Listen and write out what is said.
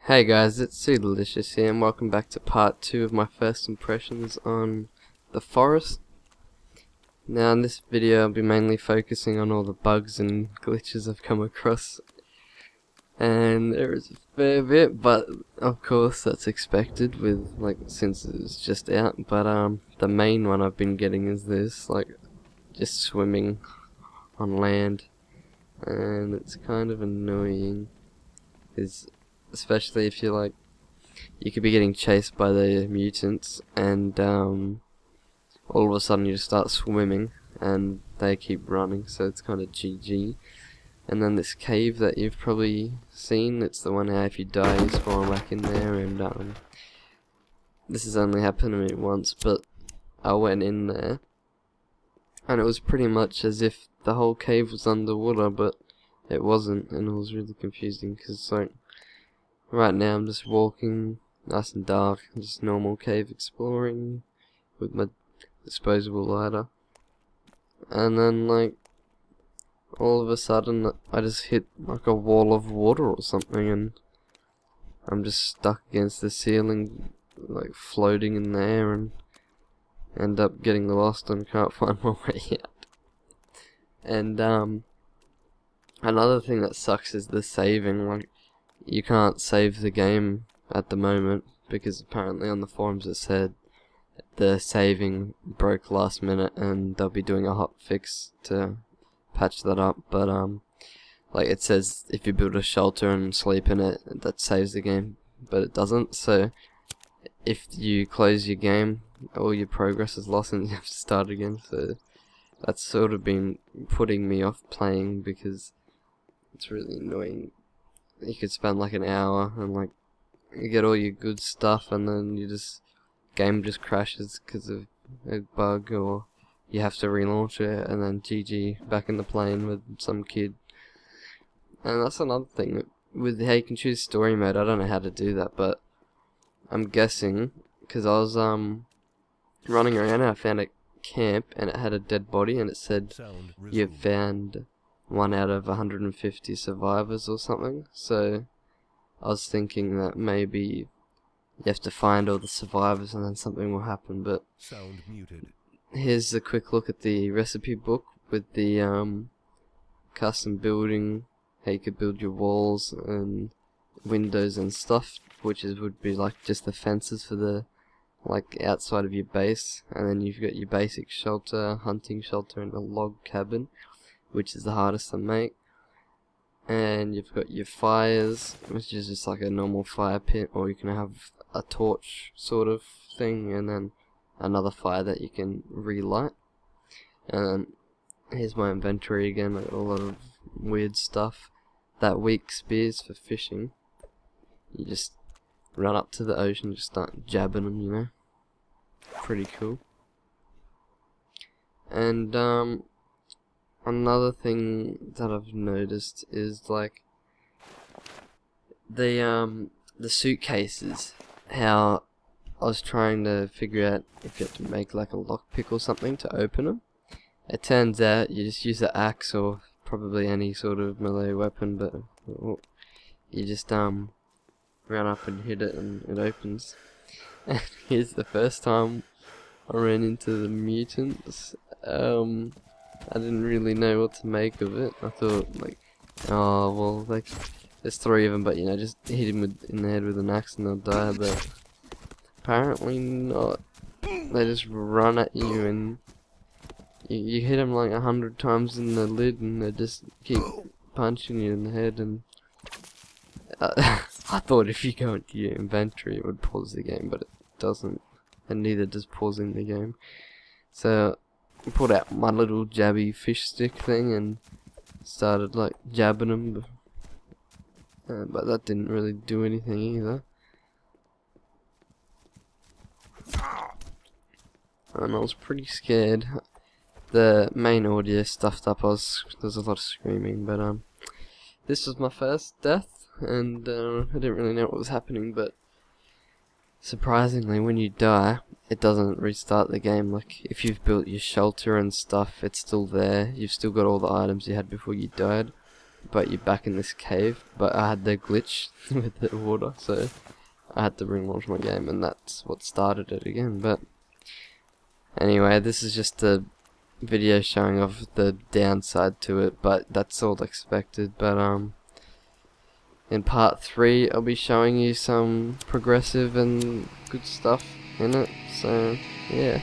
Hey guys, it's Seedalicious here, and welcome back to part 2 of my first impressions on the forest. Now in this video I'll be mainly focusing on all the bugs and glitches I've come across, and there is a fair bit, but of course that's expected with, since it's just out. But the main one I've been getting is this, just swimming on land, and it's kind of annoying. Especially if you could be getting chased by the mutants, and all of a sudden you just start swimming and they keep running, so it's kind of GG. And then this cave that you've probably seen, it's the one how if you die you spawn back in there, and this has only happened to me once, but I went in there and it was pretty much as if the whole cave was underwater, but it wasn't, and it was really confusing because right now I'm just walking, nice and dark, just normal cave exploring with my disposable lighter, and then all of a sudden I just hit a wall of water or something, and I'm just stuck against the ceiling, floating in there, and end up getting lost and can't find my way out. And another thing that sucks is the saving. You can't save the game at the moment because apparently on the forums it said the saving broke last minute and they'll be doing a hot fix to patch that up. But it says if you build a shelter and sleep in it, that saves the game, but it doesn't. So if you close your game, all your progress is lost and you have to start again. So that's sort of been putting me off playing because it's really annoying. You could spend an hour and you get all your good stuff, and then game just crashes because of a bug, or you have to relaunch it, and then GG, back in the plane with some kid. And that's another thing with how you can choose story mode. I don't know how to do that, but I'm guessing because I was running around and I found a camp and it had a dead body and it said you found 1 out of 150 survivors or something. So I was thinking that maybe you have to find all the survivors and then something will happen. But sound muted. Here's a quick look at the recipe book with the custom building, how you could build your walls and windows and stuff, which would be just the fences for the outside of your base. And then you've got your basic shelter, hunting shelter, and a log cabin, which is the hardest to make. And you've got your fires, which is just a normal fire pit, or you can have a torch sort of thing, and then another fire that you can relight. And here's my inventory again. I got a lot of weird stuff. That weak spears for fishing. You just run up to the ocean, just start jabbing them, Pretty cool. And another thing that I've noticed is the suitcases. How I was trying to figure out if you have to make a lockpick or something to open them. It turns out you just use the axe or probably any sort of melee weapon, but you just run up and hit it and it opens. And here's the first time I ran into the mutants. I didn't really know what to make of it. I thought oh well, there's 3 of them, but just hit him in the head with an axe and they'll die. But apparently not. They just run at you, and you hit them 100 times in the lid, and they just keep punching you in the head. And I thought if you go into your inventory it would pause the game, but it doesn't, and neither does pausing the game. So I pulled out my little jabby fish stick thing and started jabbing them, but that didn't really do anything either. And I was pretty scared. The main audio stuffed up. There's a lot of screaming, but this was my first death, and I didn't really know what was happening. But surprisingly, when you die, it doesn't restart the game. If you've built your shelter and stuff, it's still there. You've still got all the items you had before you died. but you're back in this cave. But I had the glitch with the water, so I had to relaunch my game, and that's what started it again. But anyway, this is just a video showing off the downside to it, but that's all expected. But in part 3 I'll be showing you some progressive and good stuff in it, so yeah.